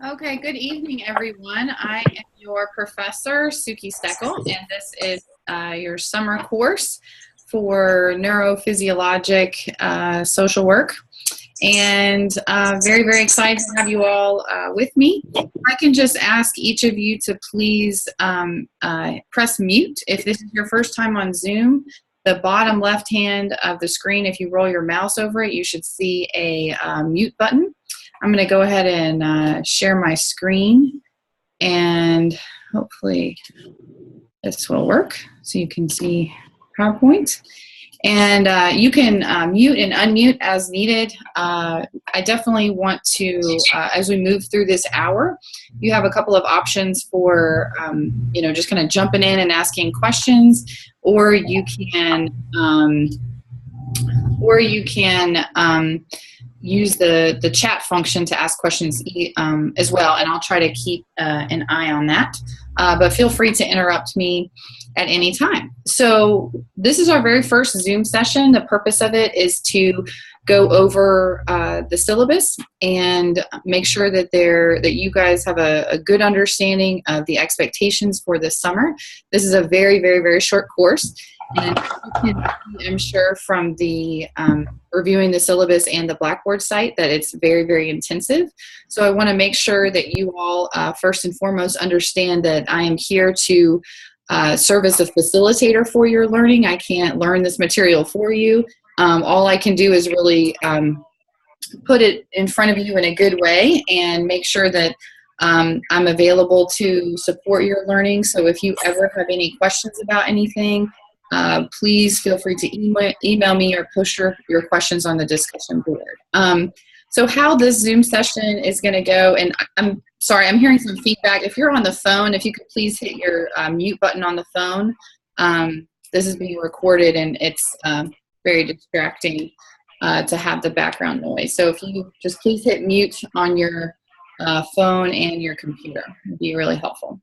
Okay, good evening, everyone. I am your professor, Suki Steckel, and this is your summer course for neurophysiologic social work. And very, very excited to have you all with me. I can just ask each of you to please press mute. If this is your first time on Zoom, the bottom left hand of the screen, if you roll your mouse over it, you should see a mute button. I'm going to go ahead and share my screen, and hopefully this will work so you can see PowerPoint. And you can mute and unmute as needed. I definitely want to, as we move through this hour, you have a couple of options for, just kind of jumping in and asking questions, or you can, use the chat function to ask questions as well, and I'll try to keep an eye on that. But feel free to interrupt me at any time. So this is our very first Zoom session. The purpose of it is to go over the syllabus and make sure that you guys have a good understanding of the expectations for this summer. This is a very, very, very short course. And you can see, I'm sure, from the reviewing the syllabus and the Blackboard site that it's very, very intensive. So I want to make sure that you all, first and foremost, understand that I am here to serve as a facilitator for your learning. I can't learn this material for you. All I can do is really put it in front of you in a good way and make sure that I'm available to support your learning. So if you ever have any questions about anything, please feel free to email me or post your questions on the discussion board. So how this Zoom session is going to go, and I'm sorry, I'm hearing some feedback. If you're on the phone, if you could please hit your mute button on the phone. This is being recorded, and it's very distracting to have the background noise. So if you just please hit mute on your phone and your computer, it would be really helpful.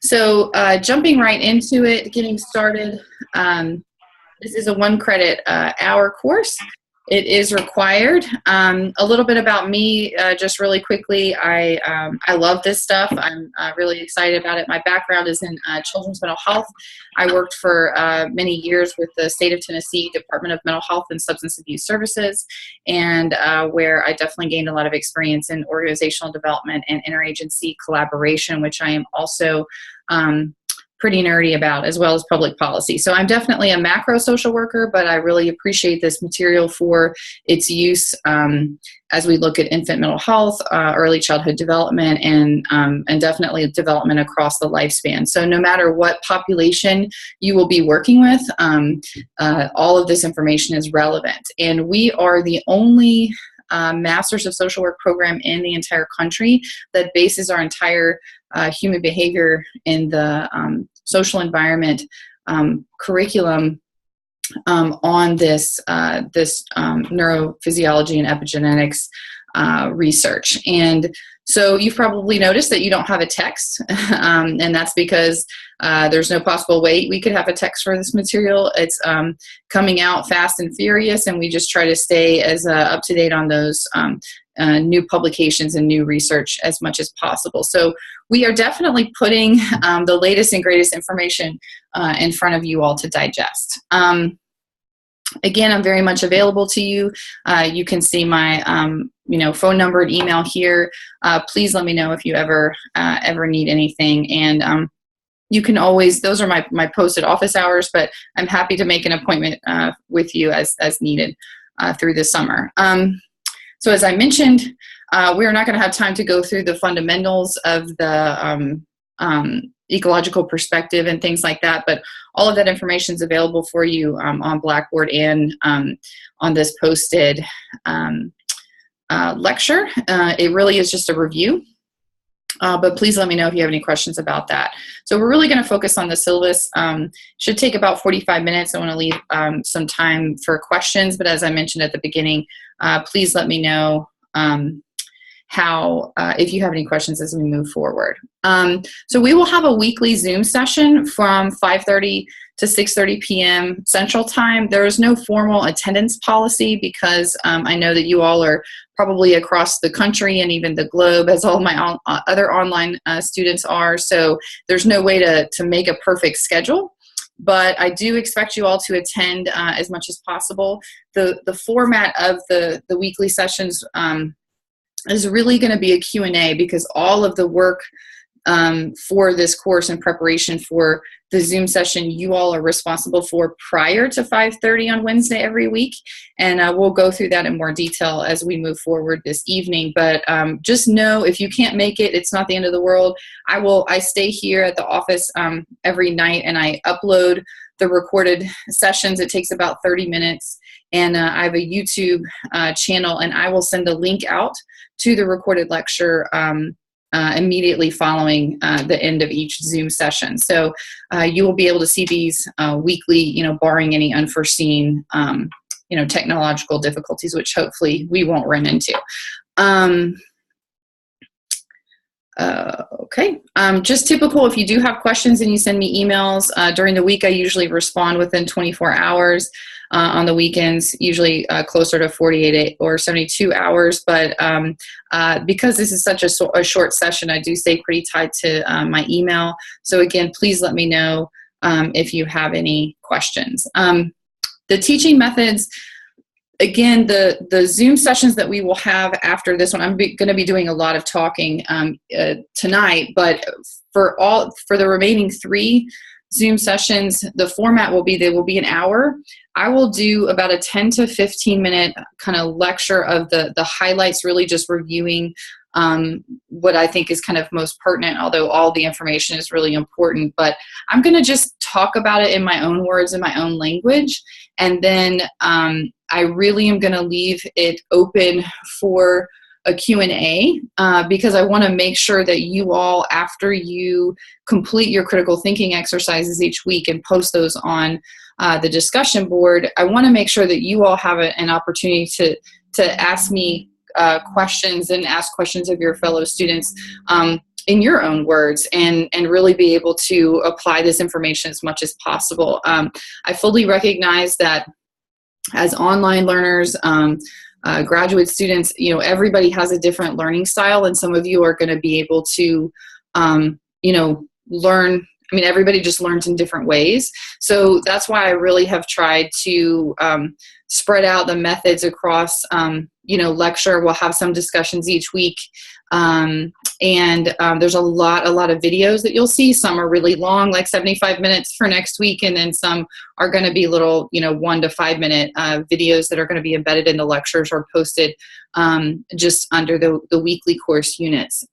So jumping right into it, getting started, this is a 1 credit hour course. It is required. A little bit about me, just really quickly. I love this stuff. I'm really excited about it. My background is in children's mental health. I worked for many years with the state of Tennessee Department of Mental Health and Substance Abuse Services, and where I definitely gained a lot of experience in organizational development and interagency collaboration, which I am also pretty nerdy about, as well as public policy. So I'm definitely a macro social worker, but I really appreciate this material for its use as we look at infant mental health, early childhood development, and definitely development across the lifespan. So no matter what population you will be working with, all of this information is relevant. And we are the only Masters of Social Work program in the entire country that bases our entire human behavior in the social environment curriculum on this neurophysiology and epigenetics research. And so you've probably noticed that you don't have a text, and that's because there's no possible way we could have a text for this material. It's coming out fast and furious, and we just try to stay as up to date on those new publications and new research as much as possible. So we are definitely putting the latest and greatest information in front of you all to digest. Again, I'm very much available to you. You can see my phone number and email here. Please let me know if you ever need anything. And you can always, those are my posted office hours, but I'm happy to make an appointment with you as needed through the summer. So as I mentioned, we are not going to have time to go through the fundamentals of the ecological perspective and things like that, but all of that information is available for you on Blackboard and on this posted lecture. It really is just a review, but please let me know if you have any questions about that. So we're really going to focus on the syllabus. Should take about 45 minutes. I want to leave some time for questions, but as I mentioned at the beginning, please let me know if you have any questions as we move forward. So we will have a weekly Zoom session from 5:30 to 6:30 p.m. Central Time. There is no formal attendance policy because I know that you all are probably across the country and even the globe, as all my other online students are. So there's no way to make a perfect schedule. But I do expect you all to attend as much as possible. The format of the weekly sessions is really going to be a Q&A, because all of the work for this course in preparation for the Zoom session you all are responsible for prior to 5:30 on Wednesday every week. And we'll go through that in more detail as we move forward this evening. But just know, if you can't make it, it's not the end of the world. I stay here at the office every night, and I upload the recorded sessions. It takes about 30 minutes. And I have a YouTube channel, and I will send a link out to the recorded lecture immediately following the end of each Zoom session. So you will be able to see these weekly, barring any unforeseen, technological difficulties, which hopefully we won't run into. Okay. Just typical, if you do have questions and you send me emails during the week, I usually respond within 24 hours. On the weekends, usually closer to 48 or 72 hours. But because this is such a short session, I do stay pretty tied to my email. So again, please let me know if you have any questions. The teaching methods, again, the Zoom sessions that we will have after this one, I'm going to be doing a lot of talking tonight, but for the remaining 3 Zoom sessions, the format will be, they will be an hour. I will do about a 10 to 15 minute kind of lecture of the highlights, really just reviewing what I think is kind of most pertinent, although all the information is really important. But I'm going to just talk about it in my own words, in my own language. And then I really am going to leave it open for a Q&A because I want to make sure that you all, after you complete your critical thinking exercises each week and post those on the discussion board, I want to make sure that you all have an opportunity to ask me questions and ask questions of your fellow students in your own words, and really be able to apply this information as much as possible. I fully recognize that as online learners, graduate students, everybody has a different learning style, and some of you are going to be able to, learn. I mean, everybody just learns in different ways. So that's why I really have tried to spread out the methods across, lecture. We'll have some discussions each week. And there's a lot of videos that you'll see. Some are really long, like 75 minutes for next week. And then some are going to be little, 1 to 5 minute videos that are going to be embedded in the lectures or posted just under the weekly course units.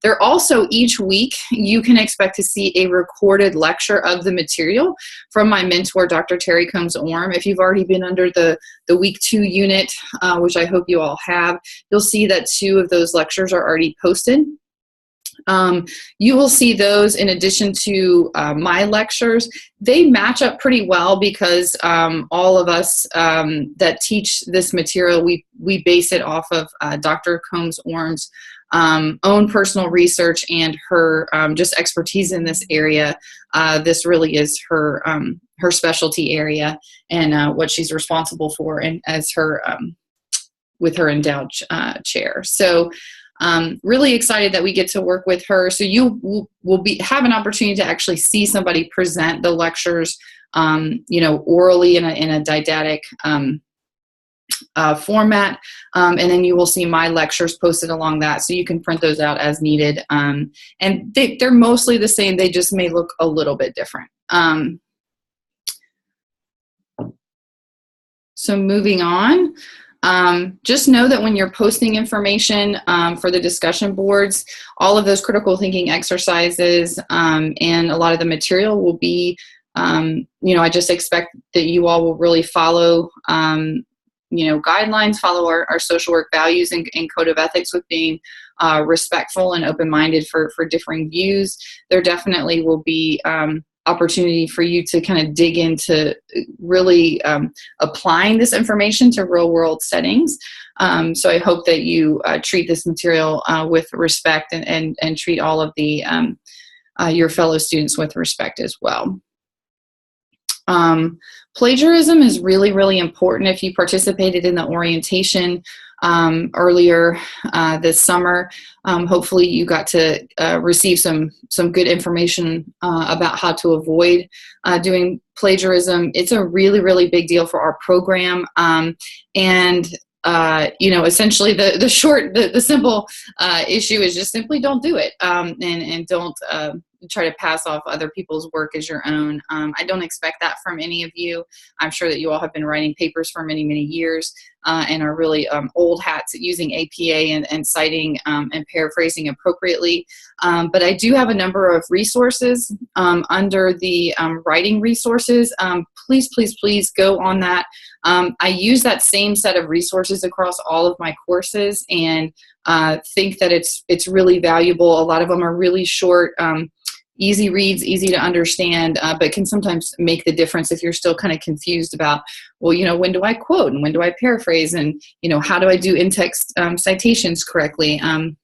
They're also, each week, you can expect to see a recorded lecture of the material from my mentor, Dr. Terry Combs-Orm. If you've already been under the week 2 unit, which I hope you all have, you'll see that 2 of those lectures are already posted. You will see those in addition to my lectures. They match up pretty well because all of us that teach this material, we base it off of Dr. Combs-Orm's own personal research and her just expertise in this area. This really is her specialty area and what she's responsible for, and as her with her endowed chair. So really excited that we get to work with her. So you will have an opportunity to actually see somebody present the lectures, orally in a didactic format. And then you will see my lectures posted along that. So you can print those out as needed. And they're mostly the same. They just may look a little bit different. So moving on. Just know that when you're posting information for the discussion boards, all of those critical thinking exercises and a lot of the material will be, I just expect that you all will really follow, guidelines, follow our social work values and code of ethics with being respectful and open-minded for differing views. There definitely will be opportunity for you to kind of dig into really applying this information to real world settings. So I hope that you treat this material with respect and treat all of the your fellow students with respect as well. Plagiarism is really, really important. If you participated in the orientation earlier this summer, hopefully you got to receive some good information about how to avoid doing plagiarism. It's a really, really big deal for our program. And essentially the simple issue is just simply don't do it, and don't try to pass off other people's work as your own. I don't expect that from any of you. I'm sure that you all have been writing papers for many, many years and are really old hats at using APA and citing and paraphrasing appropriately. But I do have a number of resources under the writing resources. Please, please, please go on that. I use that same set of resources across all of my courses, and think that it's really valuable. A lot of them are really short, easy reads, easy to understand, but can sometimes make the difference if you're still kind of confused about, well, when do I quote and when do I paraphrase, and how do I do in-text citations correctly? And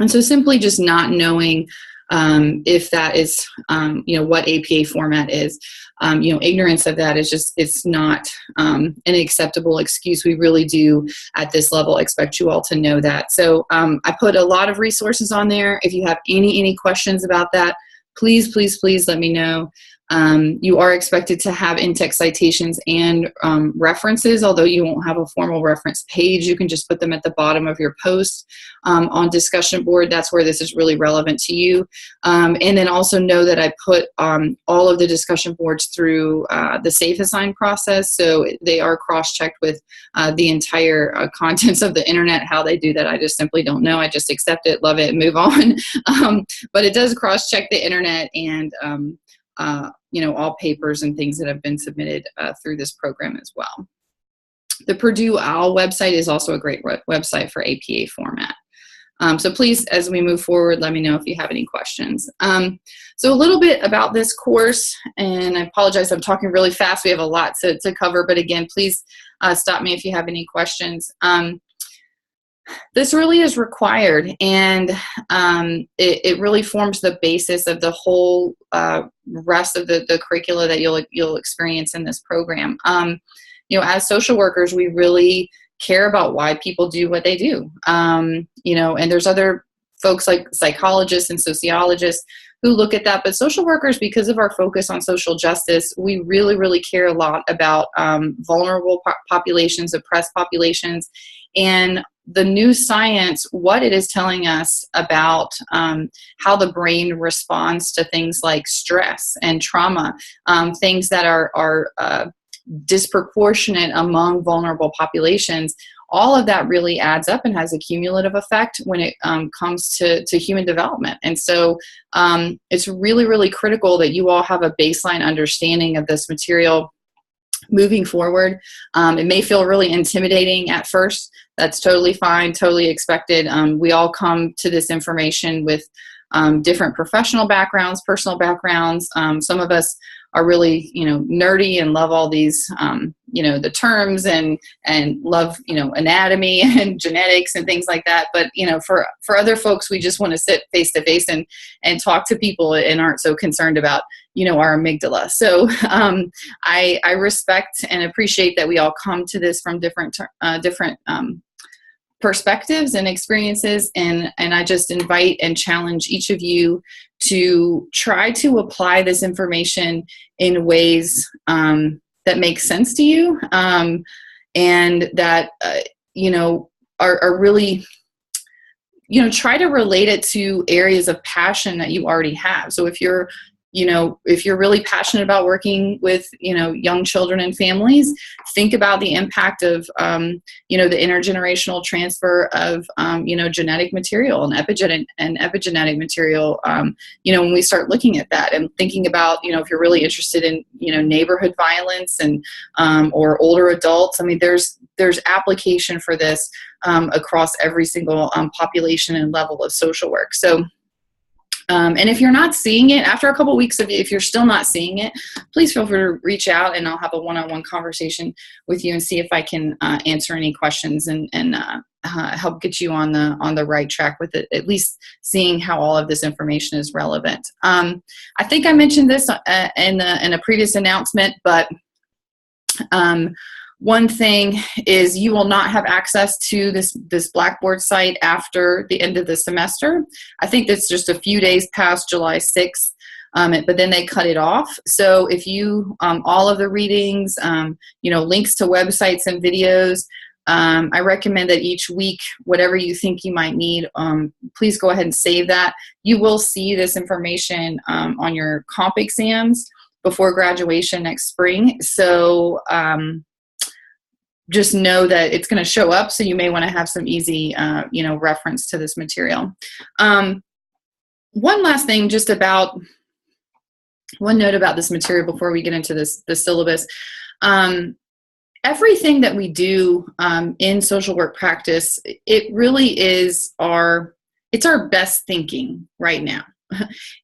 so simply just not knowing if that is, what APA format is, ignorance of that is just, it's not an acceptable excuse. We really do at this level expect you all to know that. So I put a lot of resources on there. If you have any questions about that, please, please, please let me know. You are expected to have in-text citations and references, although you won't have a formal reference page. You can just put them at the bottom of your post on discussion board. That's where this is really relevant to you. And then also know that I put all of the discussion boards through the Safe Assign process, so they are cross-checked with the entire contents of the internet. How they do that, I just simply don't know. I just accept it, love it, and move on. But it does cross-check the internet and all papers and things that have been submitted through this program as well. The Purdue OWL website is also a great website for APA format. So please, as we move forward, let me know if you have any questions. So a little bit about this course, and I apologize, I'm talking really fast. We have a lot to cover, but again, please stop me if you have any questions. This really is required, and it really forms the basis of the whole rest of the curricula that you'll experience in this program. As social workers, we really care about why people do what they do. And there's other folks like psychologists and sociologists who look at that, but social workers, because of our focus on social justice, we really, really care a lot about vulnerable populations, oppressed populations, and the new science, what it is telling us about how the brain responds to things like stress and trauma, things that are disproportionate among vulnerable populations. All of that really adds up and has a cumulative effect when it comes to human development. And so it's really, really critical that you all have a baseline understanding of this material moving forward. It may feel really intimidating at first. That's totally fine, totally expected. We all come to this information with different professional backgrounds, personal backgrounds. Some of us are really, nerdy and love all these, the terms and love, anatomy and genetics and things like that. But, for other folks, we just want to sit face to face and talk to people and aren't so concerned about, our amygdala. So I respect and appreciate that we all come to this from different perspectives and experiences, and I just invite and challenge each of you to try to apply this information in ways that make sense to you, and that are really, try to relate it to areas of passion that you already have. So if you're really passionate about working with, young children and families, think about the impact of, the intergenerational transfer of, genetic material and epigenetic material. When we start looking at that and thinking about, if you're really interested in, neighborhood violence and, or older adults, there's application for this across every single population and level of social work. So, and if you're not seeing it, after a couple weeks, if you're still not seeing it, please feel free to reach out and I'll have a one-on-one conversation with you and see if I can answer any questions and help get you on the right track with it, at least seeing how all of this information is relevant. I think I mentioned this in a previous announcement, but one thing is you will not have access to this Blackboard site after the end of the semester. I think that's just a few days past July 6th, but then they cut it off. So if you, all of the readings, links to websites and videos, I recommend that each week, whatever you think you might need, please go ahead and save that. You will see this information on your comp exams before graduation next spring. So just know that it's going to show up. So you may want to have some easy, reference to this material. One last thing, one note about this material before we get into the syllabus. Everything that we do in social work practice, it really is it's our best thinking right now.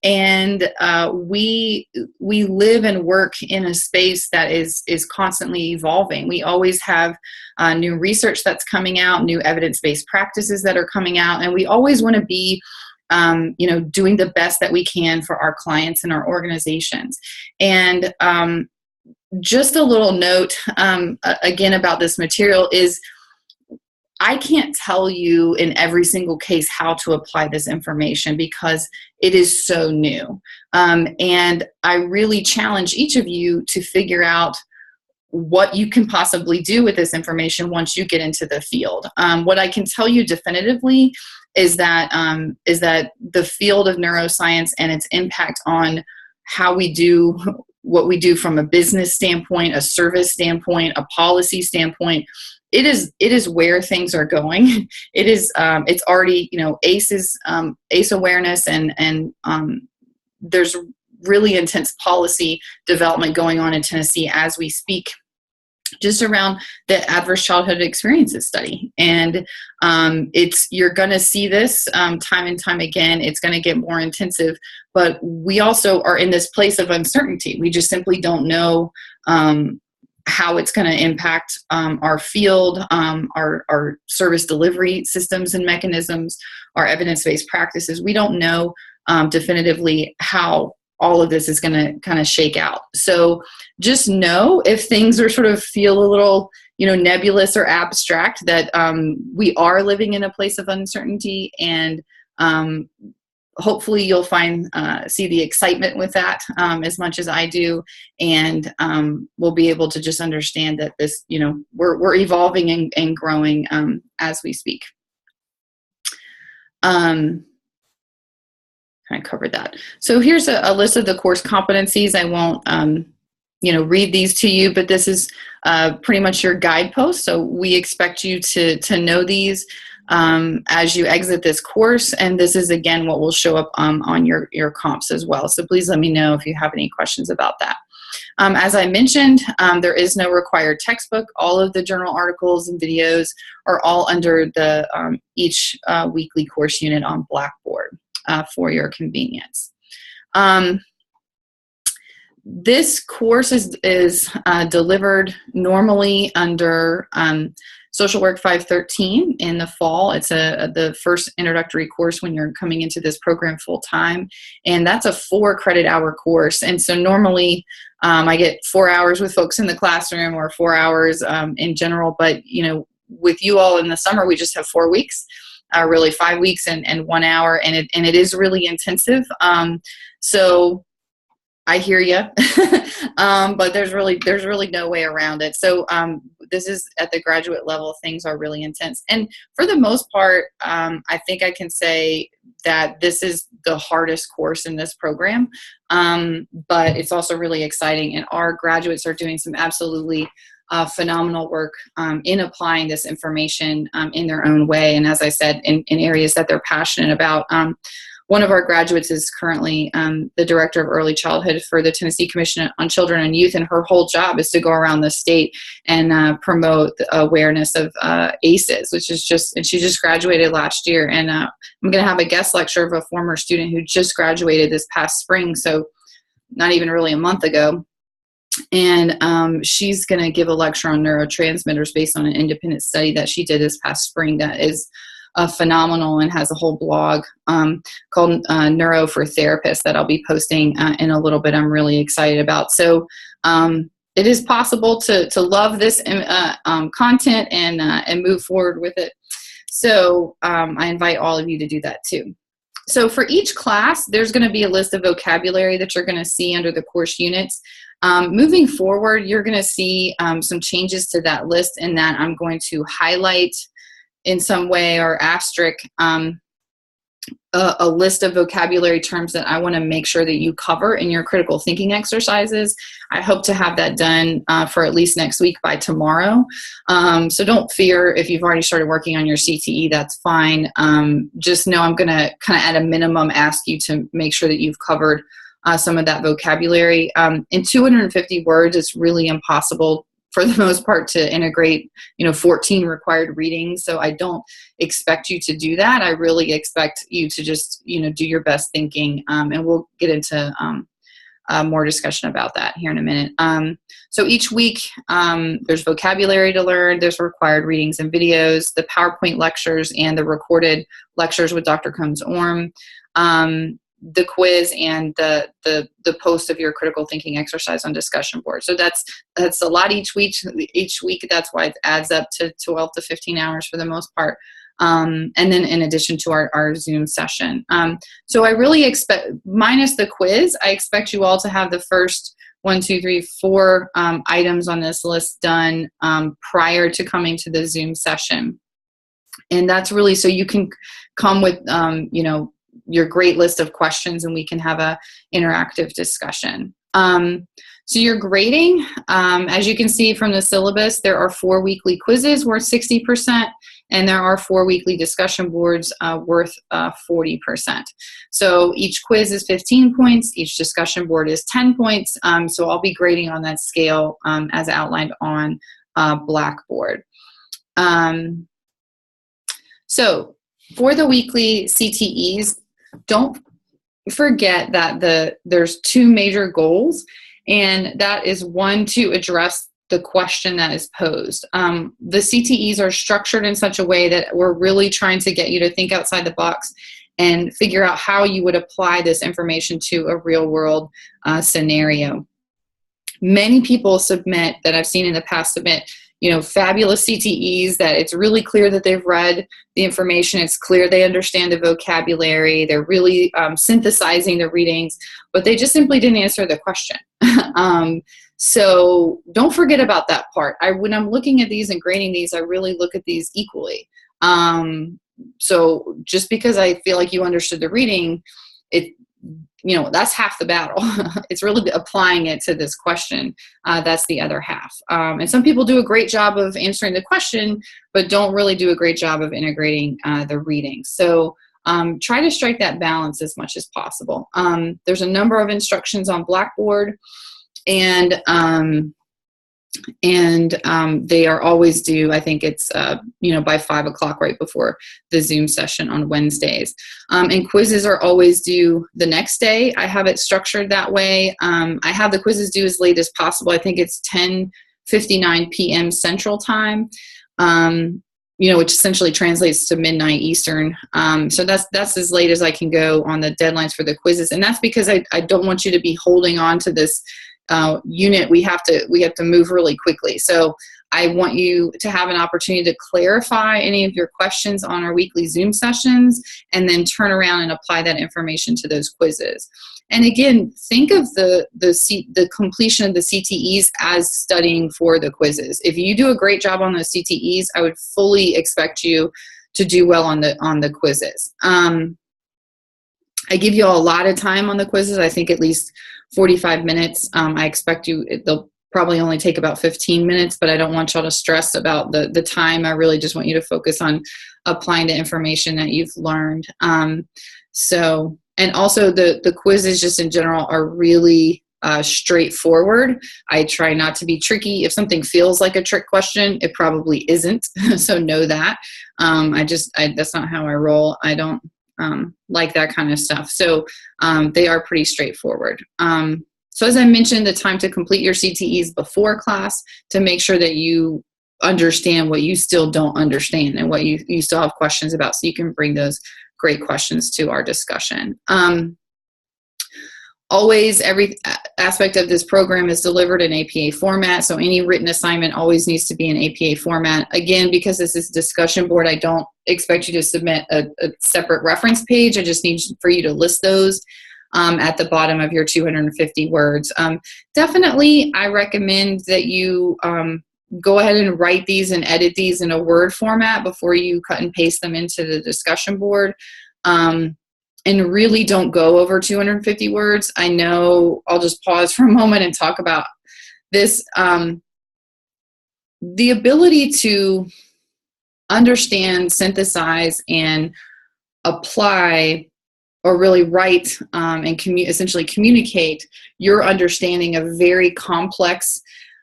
And we live and work in a space that is constantly evolving. We always have new research that's coming out, new evidence-based practices that are coming out, and we always want to be doing the best that we can for our clients and our organizations. And just a little note again about this material is I can't tell you in every single case how to apply this information because it is so new. And I really challenge each of you to figure out what you can possibly do with this information once you get into the field. What I can tell you definitively is that the field of neuroscience and its impact on how we do what we do from a business standpoint, a service standpoint, a policy standpoint, it is where things are going. It is it's already, ACE awareness and there's really intense policy development going on in Tennessee as we speak, just around the adverse childhood experiences study. And you're going to see this time and time again. It's going to get more intensive, but we also are in this place of uncertainty. We just simply don't know how it's going to impact our field, our service delivery systems and mechanisms, our evidence-based practices. We don't know definitively how all of this is going to kind of shake out. So just know if things are sort of feel a little, nebulous or abstract, that we are living in a place of uncertainty, and hopefully you'll see the excitement with that as much as I do, and we'll be able to just understand that this, we're evolving and growing as we speak. I covered that. So here's a list of the course competencies. I won't, read these to you, but this is pretty much your guidepost. So we expect you to know these as you exit this course. And this is, again, what will show up on your comps as well. So please let me know if you have any questions about that. As I mentioned, there is no required textbook. All of the journal articles and videos are all under the each weekly course unit on Blackboard. For your convenience. This course is delivered normally under Social Work 513 in the fall. It's the first introductory course when you're coming into this program full time, and that's a 4 credit hour course. And so normally I get 4 hours with folks in the classroom, or 4 hours in general, but with you all in the summer, we just have 4 weeks. Really 5 weeks and 1 hour, and it is really intensive. So I hear you, but there's really no way around it. So this is at the graduate level, things are really intense, and for the most part, I think I can say that this is the hardest course in this program, but it's also really exciting, and our graduates are doing some absolutely phenomenal work in applying this information in their own way. And as I said, in areas that they're passionate about. One of our graduates is currently the director of early childhood for the Tennessee Commission on Children and Youth, and her whole job is to go around the state and promote the awareness of ACEs, and she just graduated last year. And I'm going to have a guest lecture of a former student who just graduated this past spring, so not even really a month ago. And she's going to give a lecture on neurotransmitters based on an independent study that she did this past spring that is phenomenal and has a whole blog called Neuro for Therapists that I'll be posting in a little bit. I'm really excited about. So it is possible to love this content and move forward with it. So I invite all of you to do that too. So for each class, there's going to be a list of vocabulary that you're going to see under the course units. Moving forward, you're going to see some changes to that list in that I'm going to highlight in some way or asterisk a list of vocabulary terms that I want to make sure that you cover in your critical thinking exercises. I hope to have that done for at least next week by tomorrow. So don't fear if you've already started working on your CTE, that's fine. Just know I'm going to kind of at a minimum ask you to make sure that you've covered some of that vocabulary. In 250 words, it's really impossible for the most part to integrate, 14 required readings. So I don't expect you to do that. I really expect you to just, do your best thinking. And we'll get into more discussion about that here in a minute. So each week, there's vocabulary to learn. There's required readings and videos, the PowerPoint lectures, and the recorded lectures with Dr. Combs-Orm. The quiz and the post of your critical thinking exercise on discussion board. So that's a lot each week. That's why it adds up to 12 to 15 hours for the most part. And then in addition to our Zoom session. So I really expect, minus the quiz, I expect you all to have the first 1, 2, 3, 4 items on this list done prior to coming to the Zoom session. And that's really so you can come with, your great list of questions and we can have a interactive discussion. So your grading, as you can see from the syllabus, there are 4 weekly quizzes worth 60%, and there are 4 weekly discussion boards worth 40%. So each quiz is 15 points, each discussion board is 10 points. So I'll be grading on that scale as outlined on Blackboard. So for the weekly CTEs, don't forget that there's 2 major goals, and that is 1, to address the question that is posed. The CTEs are structured in such a way that we're really trying to get you to think outside the box and figure out how you would apply this information to a real world scenario. Many people submit, that I've seen in the past, submit fabulous CTEs that it's really clear that they've read the information. It's clear they understand the vocabulary. They're really synthesizing the readings, but they just simply didn't answer the question. So don't forget about that part. When I'm looking at these and grading these, I really look at these equally. So just because I feel like you understood the reading, that's half the battle. It's really applying it to this question. That's the other half. And some people do a great job of answering the question, but don't really do a great job of integrating the reading. So try to strike that balance as much as possible. There's a number of instructions on Blackboard, and they are always due. I think it's by 5 o'clock right before the Zoom session on Wednesdays. And quizzes are always due the next day. I have it structured that way. I have the quizzes due as late as possible. I think it's 10:59 p.m. Central Time, which essentially translates to midnight Eastern. So that's as late as I can go on the deadlines for the quizzes, and that's because I don't want you to be holding on to this unit. We have to move really quickly. So I want you to have an opportunity to clarify any of your questions on our weekly Zoom sessions, and then turn around and apply that information to those quizzes. And again, think of the completion of the CTEs as studying for the quizzes. If you do a great job on those CTEs, I would fully expect you to do well on the quizzes. I give you all a lot of time on the quizzes. I think at least 45 minutes. I expect they'll probably only take about 15 minutes, but I don't want y'all to stress about the time. I really just want you to focus on applying the information that you've learned. And also the quizzes just in general are really straightforward. I try not to be tricky. If something feels like a trick question, it probably isn't. So know that. That's not how I roll. I don't like that kind of stuff. So they are pretty straightforward. So as I mentioned, the time to complete your CTEs before class to make sure that you understand what you still don't understand and what you still have questions about, so you can bring those great questions to our discussion. Always, every aspect of this program is delivered in APA format, so any written assignment always needs to be in APA format. Again, because this is a discussion board, I don't expect you to submit a separate reference page. I just need for you to list those at the bottom of your 250 words. Definitely, I recommend that you go ahead and write these and edit these in a Word format before you cut and paste them into the discussion board. And really don't go over 250 words. I know, I'll just pause for a moment and talk about this. The ability to understand, synthesize, and apply, or really write and essentially communicate your understanding of very complex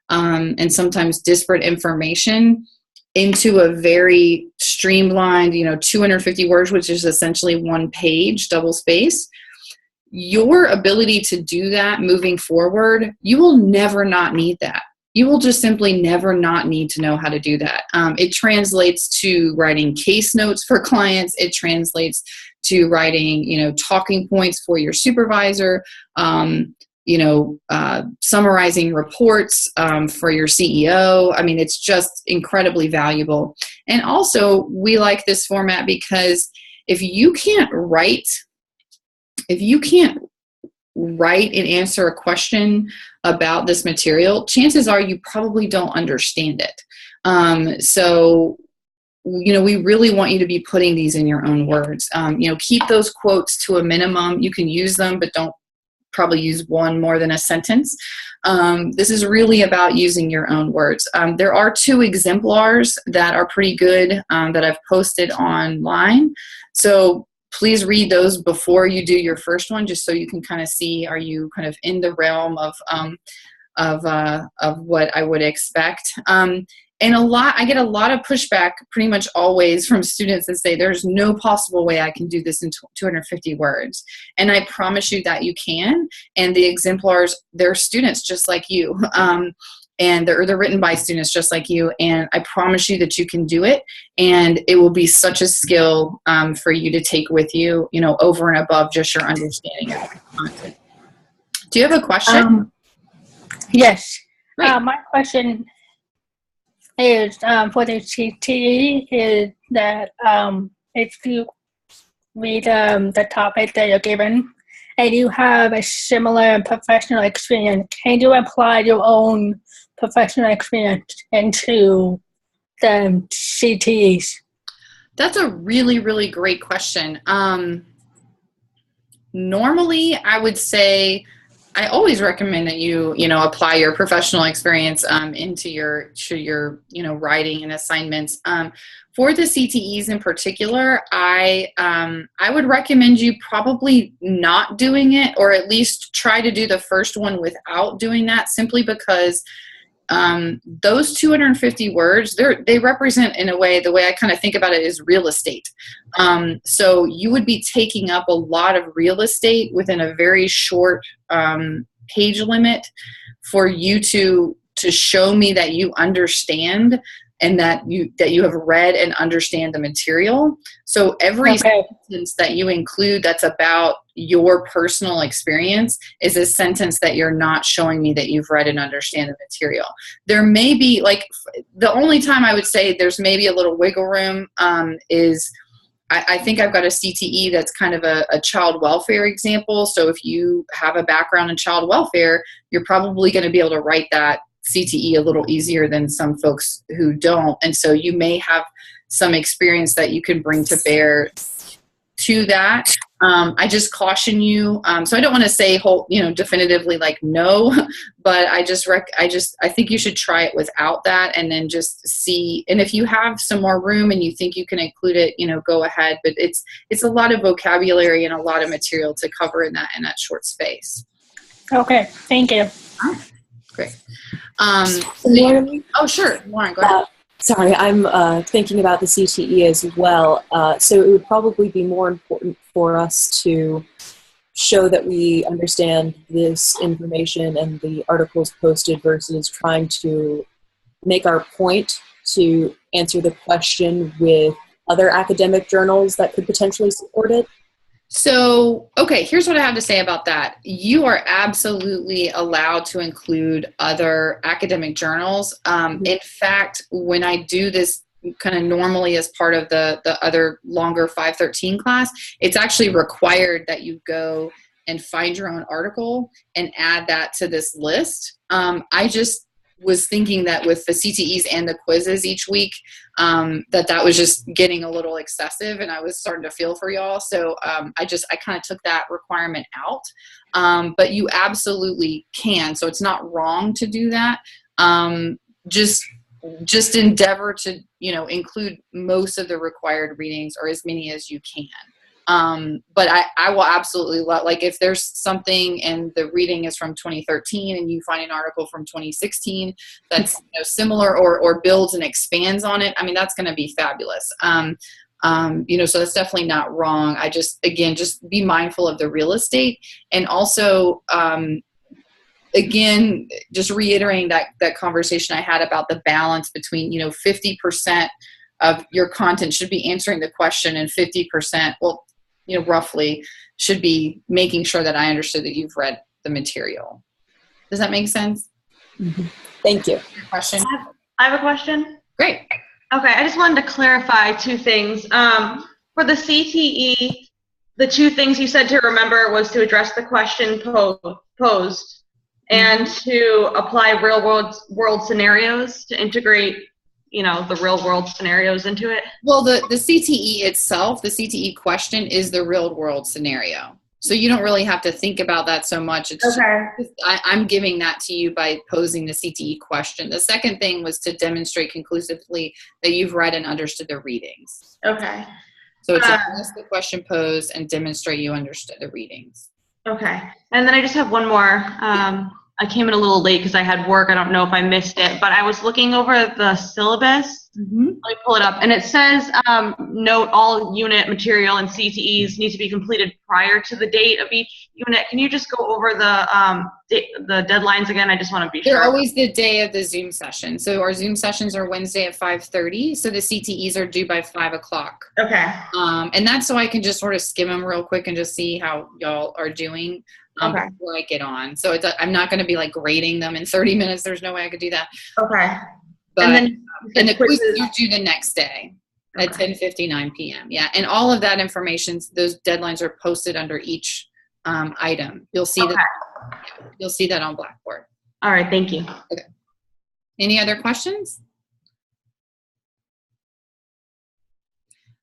and sometimes disparate information into a very streamlined, 250 words, which is essentially one page, double space. Your ability to do that moving forward, you will never not need that. You will just simply never not need to know how to do that. It translates to writing case notes for clients. It translates to writing, talking points for your supervisor, summarizing reports for your CEO. I mean, it's just incredibly valuable. And also, we like this format because if you can't write and answer a question about this material, chances are you probably don't understand it. So we really want you to be putting these in your own words. Keep those quotes to a minimum. You can use them, but don't probably use one more than a sentence. This is really about using your own words. There are 2 exemplars that are pretty good that I've posted online. So please read those before you do your first one, just so you can kind of see, are you kind of in the realm of what I would expect. And I get a lot of pushback pretty much always from students that say, there's no possible way I can do this in 250 words. And I promise you that you can. And the exemplars, they're students just like you. And they're written by students just like you. And I promise you that you can do it. And it will be such a skill for you to take with you, over and above just your understanding of the content. Do you have a question? Yes. My question is for the CTE is that if you read the topic that you're given and you have a similar professional experience, can you apply your own professional experience into the CTEs? That's a really, really great question. Normally, I would say I always recommend that you apply your professional experience into your writing and assignments. For the CTEs in particular, I would recommend you probably not doing it, or at least try to do the first one without doing that, simply because those 250 words, they represent, in a way, the way I kind of think about it is real estate. So you would be taking up a lot of real estate within a very short page limit for you to show me that you understand and that you have read and understand the material. So every sentence that you include that's about your personal experience is a sentence that you're not showing me that you've read and understand the material. There may be, the only time I would say there's maybe a little wiggle room is I think I've got a CTE that's kind of a child welfare example. So if you have a background in child welfare, you're probably going to be able to write that CTE a little easier than some folks who don't. And so you may have some experience that you can bring to bear to that. I just caution you. So I don't want to say definitively no, but I think you should try it without that, and then just see. And if you have some more room and you think you can include it, go ahead. But it's a lot of vocabulary and a lot of material to cover in that short space. Okay, thank you. Great. Oh, sure, Lauren, go ahead. Sorry, I'm thinking about the CTE as well. So it would probably be more important for us to show that we understand this information and the articles posted versus trying to make our point to answer the question with other academic journals that could potentially support it? So, okay, here's what I have to say about that. You are absolutely allowed to include other academic journals. In fact, when I do this kind of normally as part of the other longer 513 class, it's actually required that you go and find your own article and add that to this list. I just was thinking that with the CTEs and the quizzes each week, that was just getting a little excessive, and I was starting to feel for y'all. So I kind of took that requirement out. But you absolutely can. So it's not wrong to do that. Just endeavor to, include most of the required readings or as many as you can. But I will absolutely like if there's something and the reading is from 2013 and you find an article from 2016 that's similar or builds and expands on it. I mean, that's going to be fabulous. So that's definitely not wrong. Just be mindful of the real estate, and also, again, just reiterating that conversation I had about the balance between, 50% of your content should be answering the question and 50%, roughly, should be making sure that I understood that you've read the material. Does that make sense? Mm-hmm. Thank you. Question? I have a question. Great. Okay, I just wanted to clarify two things. For the CTE, the two things you said to remember was to address the question posed and to apply real world scenarios to integrate, the real world scenarios into it. Well, the CTE itself, the CTE question is the real world scenario. So you don't really have to think about that so much. It's okay. I'm giving that to you by posing the CTE question. The second thing was to demonstrate conclusively that you've read and understood the readings. Okay. So it's address the question posed and demonstrate you understood the readings. Okay. And then I just have one more. I came in a little late because I had work. I don't know if I missed it, but I was looking over the syllabus. Let me pull it up. And it says, note all unit material and CTEs need to be completed prior to the date of each unit. Can you just go over the deadlines again? I just want to be sure. They're always the day of the Zoom session. So our Zoom sessions are Wednesday at 5:30. So the CTEs are due by 5 o'clock. Okay. And that's so I can just sort of skim them real quick and just see how y'all are doing. Before I get on. So I'm not going to be like grading them in 30 minutes. There's no way I could do that. Okay. But, and the quizzes are due the next day at 10:59 p.m. Yeah. And all of that information, those deadlines are posted under each item. You'll see that on Blackboard. All right. Thank you. Okay. Any other questions?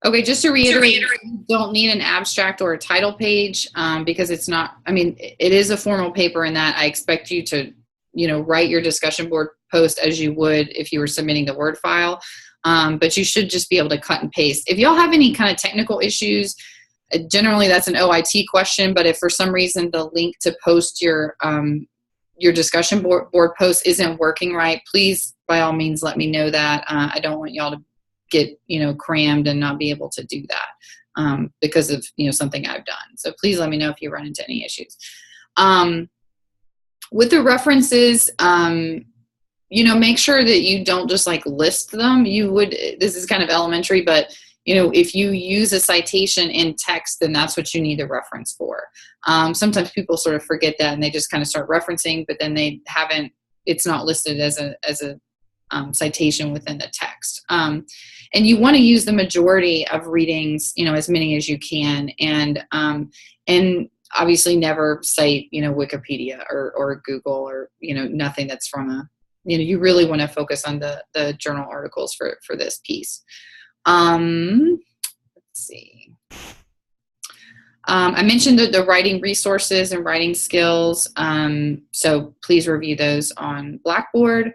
Okay, just to reiterate, you don't need an abstract or a title page because it's not, it is a formal paper in that I expect you to, write your discussion board post as you would if you were submitting the Word file. But you should just be able to cut and paste. If y'all have any kind of technical issues, generally that's an OIT question, but if for some reason the link to post your discussion board post isn't working right, please, by all means, let me know that. I don't want y'all to get crammed and not be able to do that because of something I've done. So please let me know if you run into any issues. With the references, make sure that you don't just like list them. This is kind of elementary, but if you use a citation in text, then that's what you need the reference for. Sometimes people sort of forget that and they just kind of start referencing, but then it's not listed as a citation within the text. And you want to use the majority of readings, as many as you can, and obviously never cite, Wikipedia or Google or, nothing that's from you really want to focus on the journal articles for this piece. Let's see. I mentioned the writing resources and writing skills, so please review those on Blackboard.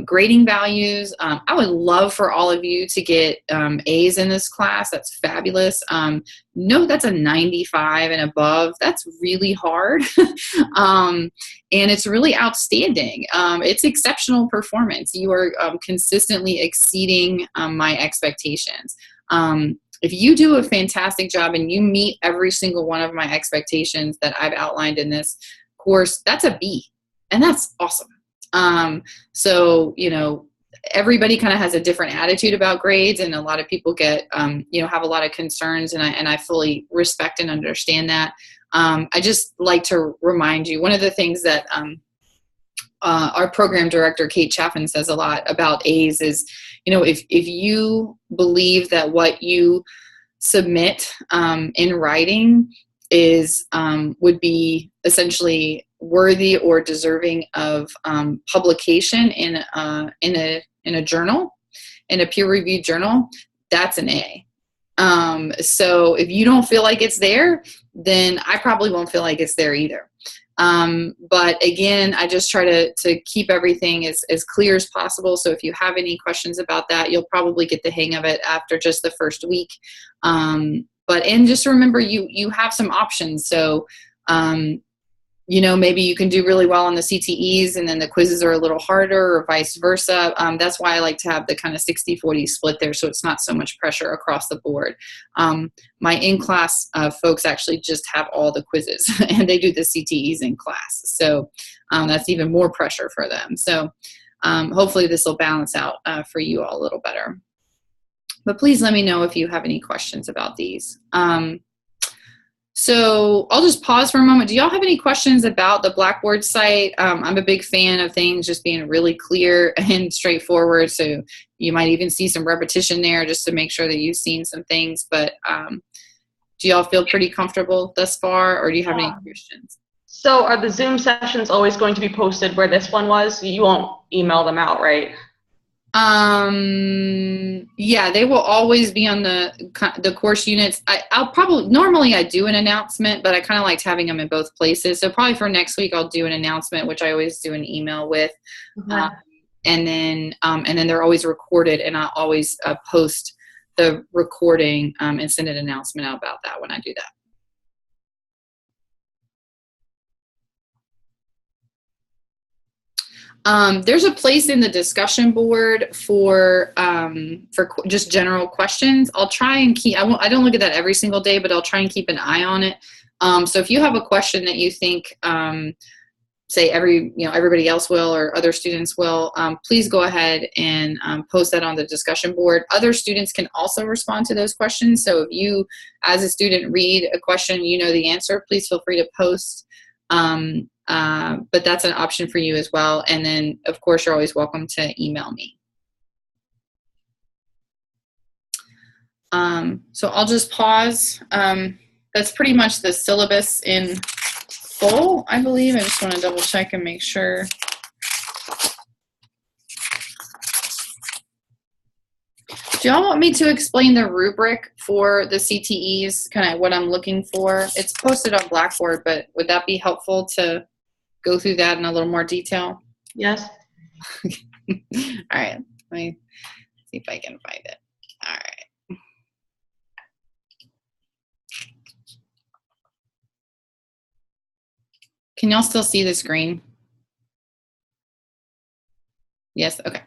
Grading values, I would love for all of you to get A's in this class. That's fabulous. Note that's a 95 and above. That's really hard, and it's really outstanding. It's exceptional performance. You are consistently exceeding my expectations. if you do a fantastic job and you meet every single one of my expectations that I've outlined in this course, that's a B, and that's awesome. So, you know, everybody kind of has a different attitude about grades, and a lot of people get, you know, have a lot of concerns, and I fully respect and understand that. I just like to remind you, one of the things that our program director, Kate Chaffin, says a lot about A's is, you know, if you believe that what you submit in writing is would be essentially worthy or deserving of publication in a journal, in a peer-reviewed journal, that's an A. So if you don't feel like it's there, then I probably won't feel like it's there either. But again, I just try to keep everything as clear as possible. So if you have any questions about that, you'll probably get the hang of it after just the first week. And just remember, you have some options. So, you know, maybe you can do really well on the CTEs and then the quizzes are a little harder, or vice versa. That's why I like to have the kind of 60-40 split there, so it's not so much pressure across the board. My in-class folks actually just have all the quizzes and they do the CTEs in class. So that's even more pressure for them. So hopefully this will balance out for you all a little better. But please let me know if you have any questions about these. So I'll just pause for a moment. Do y'all have any questions about the Blackboard site? I'm a big fan of things just being really clear and straightforward. So you might even see some repetition there just to make sure that you've seen some things. But do y'all feel pretty comfortable thus far, or do you have any questions? So are the Zoom sessions always going to be posted where this one was? You won't email them out, right? Yeah, they will always be on the course units. I'll probably, normally I do an announcement, but I kind of liked having them in both places. So probably for next week, I'll do an announcement, which I always do an email with. And then they're always recorded, and I'll always post the recording and send an announcement out about that when I do that. There's a place in the discussion board for just general questions. I'll try and keep, I don't look at that every single day, but I'll try and keep an eye on it. So if you have a question that you think, say everybody else will, or other students will, please go ahead and post that on the discussion board. Other students can also respond to those questions. So if you, as a student, read a question, you know the answer, please feel free to post. But that's an option for you as well. And then, of course, you're always welcome to email me. So I'll just pause. That's pretty much the syllabus in full, I believe. I just want to double check and make sure. Do y'all want me to explain the rubric for the CTEs, kind of what I'm looking for? It's posted on Blackboard, but would that be helpful to go through that in a little more detail? Yes. All right, let me see if I can find it. All right. Can y'all still see the screen? Yes, okay.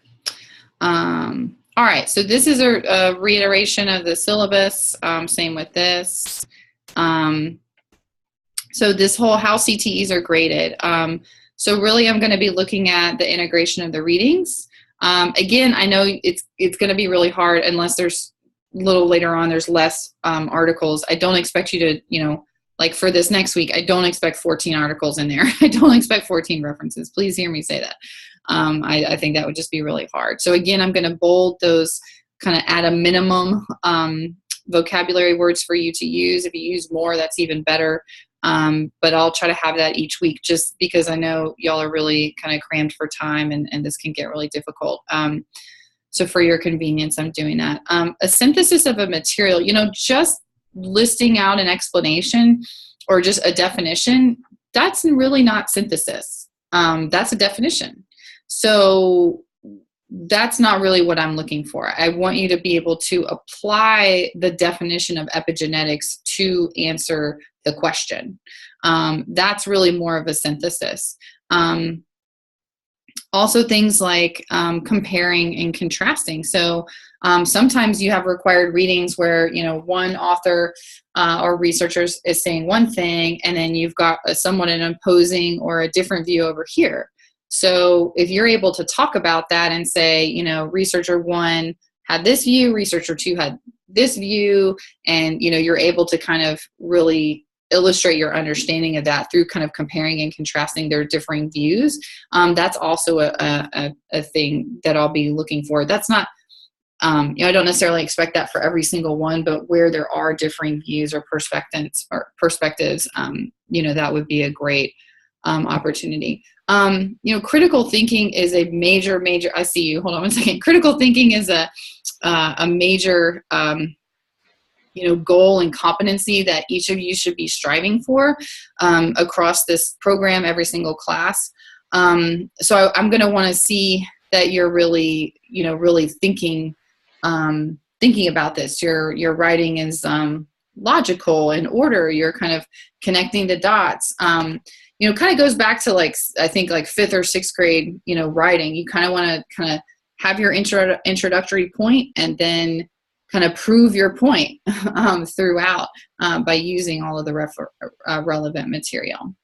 All right, so this is a reiteration of the syllabus, same with this. So this whole how CTEs are graded. So really I'm gonna be looking at the integration of the readings. Again, I know it's gonna be really hard unless there's a little later on, there's less articles. I don't expect you to, like for this next week, I don't expect 14 articles in there. I don't expect 14 references. Please hear me say that. I think that would just be really hard. So again, I'm going to bold those kind of at a minimum vocabulary words for you to use. If you use more, that's even better. But I'll try to have that each week just because I know y'all are really kind of crammed for time and this can get really difficult. So for your convenience, I'm doing that. A synthesis of a material, just listing out an explanation or just a definition, that's really not synthesis. That's a definition. So that's not really what I'm looking for. I want you to be able to apply the definition of epigenetics to answer the question. That's really more of a synthesis. Also things like comparing and contrasting. So sometimes you have required readings where, one author or researchers is saying one thing, and then you've got someone an opposing or a different view over here. So if you're able to talk about that and say, researcher one had this view, researcher two had this view, and, you're able to kind of really illustrate your understanding of that through kind of comparing and contrasting their differing views. That's also a thing that I'll be looking for. That's not, I don't necessarily expect that for every single one, but where there are differing views or perspectives, that would be a great opportunity. Critical thinking is a major, I see you, hold on one second. Critical thinking is a major, goal and competency that each of you should be striving for across this program, every single class. So I'm going to want to see that you're really, really thinking about this. Your writing is logical, in order. You're kind of connecting the dots. Kind of goes back to I think 5th or 6th grade, writing. You kind of want to have your introductory point, and then kind of prove your point throughout by using all of the relevant material.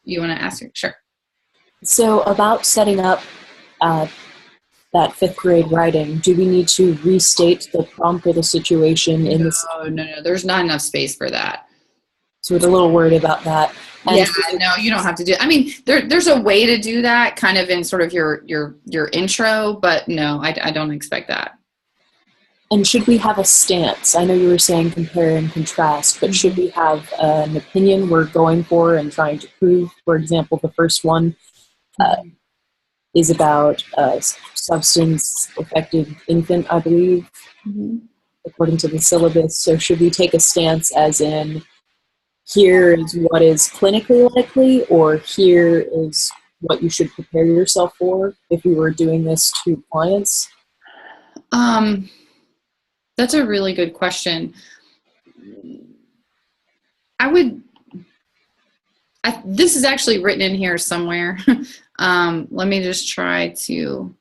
You want to ask? Sure. So about setting up that 5th grade writing, do we need to restate the prompt or the situation in this? No. There's not enough space for that. So we're a little worried about that. And no, you don't have to do it. I mean, there's a way to do that kind of in sort of your intro, but no, I don't expect that. And should we have a stance? I know you were saying compare and contrast, but should we have an opinion we're going for and trying to prove? For example, the first one is about substance-affected infant, I believe, according to the syllabus. So should we take a stance as in, here is what is clinically likely, or here is what you should prepare yourself for if we were doing this to clients? That's a really good question. This is actually written in here somewhere. Let me just try to.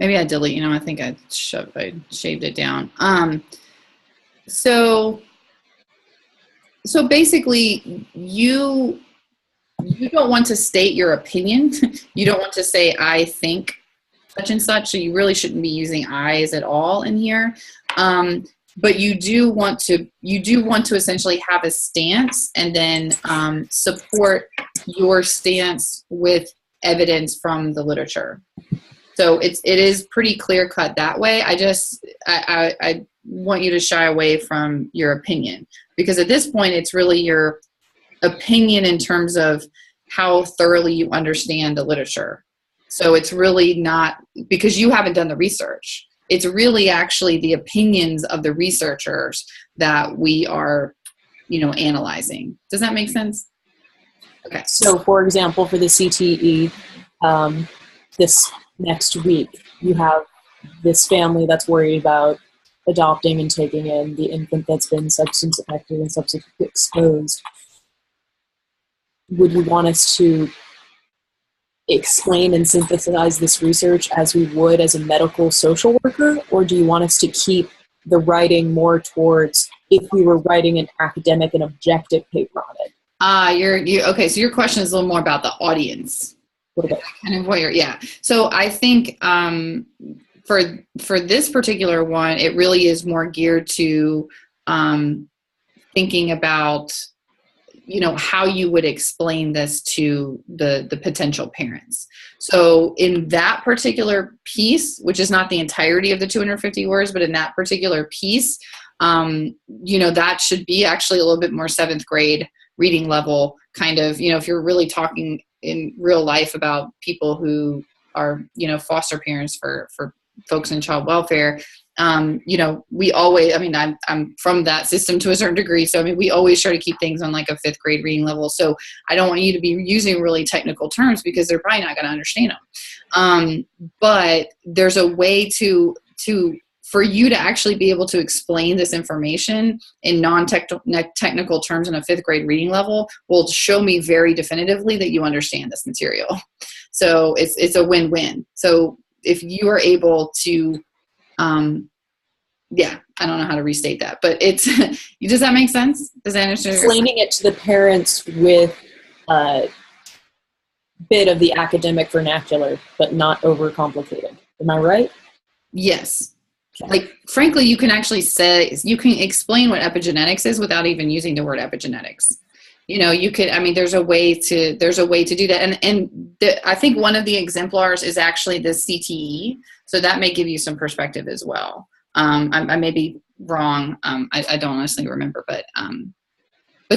Maybe I delete, I think I shaved it down. So basically, you don't want to state your opinion. You don't want to say, I think such and such. So you really shouldn't be using I's at all in here. But you do want to essentially have a stance, and then support your stance with evidence from the literature. So it is pretty clear cut that way. I want you to shy away from your opinion, because at this point it's really your opinion in terms of how thoroughly you understand the literature. So it's really not because you haven't done the research. It's really actually the opinions of the researchers that we are, analyzing. Does that make sense? Okay. So for example, for the CTE, this next week, you have this family that's worried about adopting and taking in the infant that's been substance affected and substance exposed. Would you want us to explain and synthesize this research as we would as a medical social worker, or do you want us to keep the writing more towards if we were writing an academic and objective paper on it? Okay, so your question is a little more about the audience. Kind of what yeah. So I think for this particular one, it really is more geared to thinking about, how you would explain this to the potential parents. So in that particular piece, which is not the entirety of the 250 words, but in that particular piece, that should be actually a little bit more 7th grade reading level kind of, if you're really talking in real life about people who are, foster parents for folks in child welfare, you know, we always, I mean, I'm from that system to a certain degree. So, I mean, we always try to keep things on like a 5th grade reading level. So I don't want you to be using really technical terms because they're probably not going to understand them. But there's a way for you to actually be able to explain this information in non-technical terms in a 5th grade reading level will show me very definitively that you understand this material. So it's a win-win. So if you are able to, yeah, I don't know how to restate that, but it's, does that make sense? Does that understand? Explaining it to the parents with a bit of the academic vernacular, but not overcomplicated. Am I right? Yes. Like, frankly, you can actually say, you can explain what epigenetics is without even using the word epigenetics. You know, you could, I mean, there's a way to do that. And I think one of the exemplars is actually the CTE. So that may give you some perspective as well. I may be wrong. I don't honestly remember, but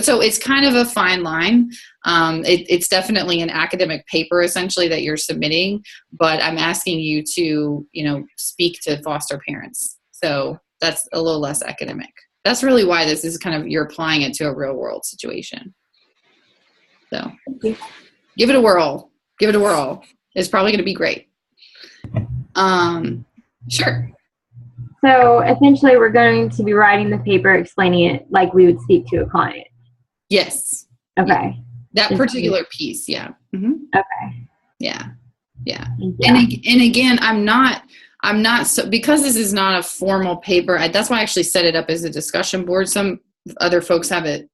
so it's kind of a fine line. It's definitely an academic paper essentially that you're submitting, but I'm asking you to, you know, speak to foster parents. So that's a little less academic. That's really why this is kind of, you're applying it to a real world situation. So give it a whirl. Give it a whirl. It's probably going to be great. Sure. So essentially we're going to be writing the paper explaining it like we would speak to a client. Yes. Okay. That particular piece. Yeah. Mm-hmm. Okay. Yeah. Yeah. Yeah. And again, I'm not so, because this is not a formal paper. That's why I actually set it up as a discussion board. Some other folks have it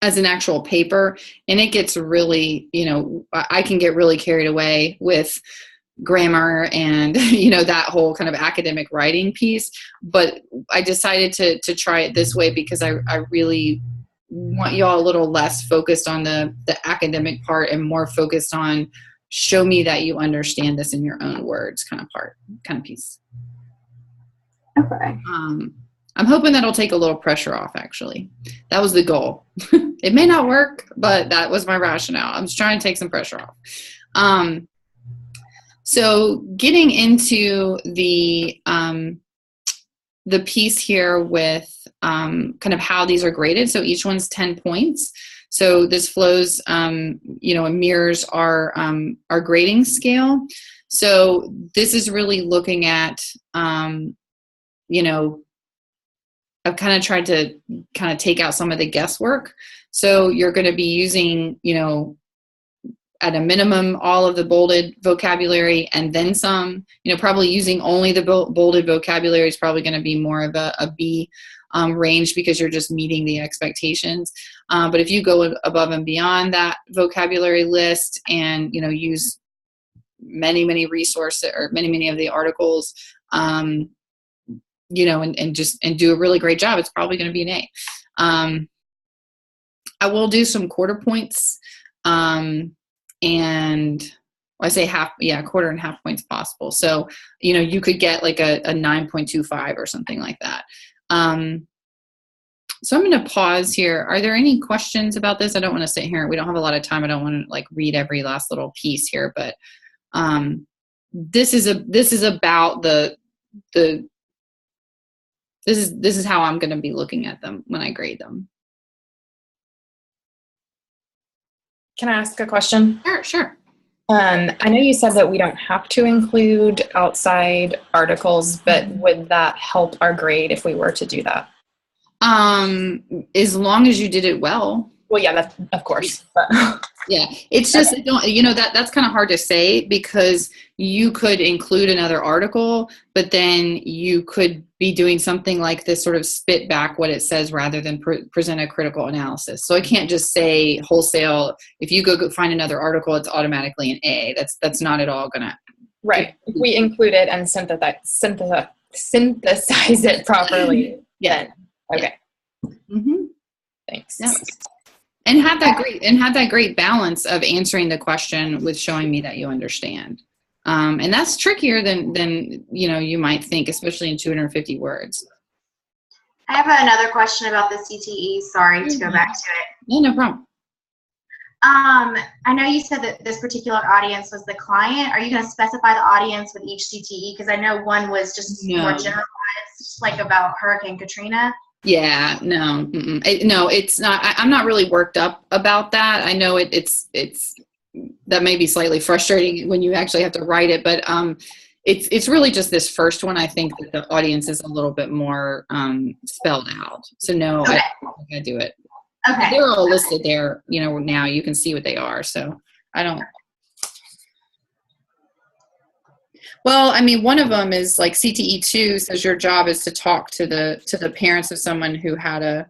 as an actual paper, and it gets really, you know, I can get really carried away with grammar and, you know, that whole kind of academic writing piece. But I decided to try it this way because I really want y'all a little less focused on the academic part and more focused on show me that you understand this in your own words kind of piece. Okay. I'm hoping that'll take a little pressure off, actually. That was the goal. It may not work, but that was my rationale. I'm just trying to take some pressure off. So getting into the piece here with kind of how these are graded. So each one's 10 points. So this flows, you know, and mirrors our grading scale. So this is really looking at, you know, I've kind of tried to kind of take out some of the guesswork. So you're going to be using, you know, at a minimum, all of the bolded vocabulary and then some. You know, probably using only the bolded vocabulary is probably going to be more of a B range because you're just meeting the expectations. But if you go above and beyond that vocabulary list and, you know, use many resources or many of the articles, you know, and do a really great job, it's probably going to be an A. I will do some quarter points. And I say quarter and half points possible. So, you know, you could get like a 9.25 or something like that. So I'm going to pause here. Are there any questions about this? I don't want to sit here. We don't have a lot of time. I don't want to like read every last little piece here, but this is about this is how I'm going to be looking at them when I grade them. Can I ask a question? Sure. I know you said that we don't have to include outside articles, but would that help our grade if we were to do that? As long as you did it well. Well, yeah, that's, of course. Yeah, it's just, you know, that's kind of hard to say because you could include another article, but then you could be doing something like this, sort of spit back what it says rather than present a critical analysis. So I can't just say wholesale, if you go find another article, it's automatically an A. That's not at all gonna. Right. If we include it and synthesize it properly. Yeah. Then, okay. Mm-hmm. Thanks. Yeah. And have that great balance of answering the question with showing me that you understand. And that's trickier than you know you might think, especially in 250 words. I have another question about the CTE. Sorry to go back to it. Yeah, no problem. I know you said that this particular audience was the client. Are you going to specify the audience with each CTE? Because I know one was just more generalized, just like about Hurricane Katrina. Yeah, no, no, it's not. I'm not really worked up about that. I know it's that may be slightly frustrating when you actually have to write it, but it's really just this first one. I think that the audience is a little bit more spelled out. So no, Okay. I don't think I do it. Okay. They're all listed there, now you can see what they are. So I don't. Well, I mean, one of them is like CTE 2 says your job is to talk to the parents of someone who had a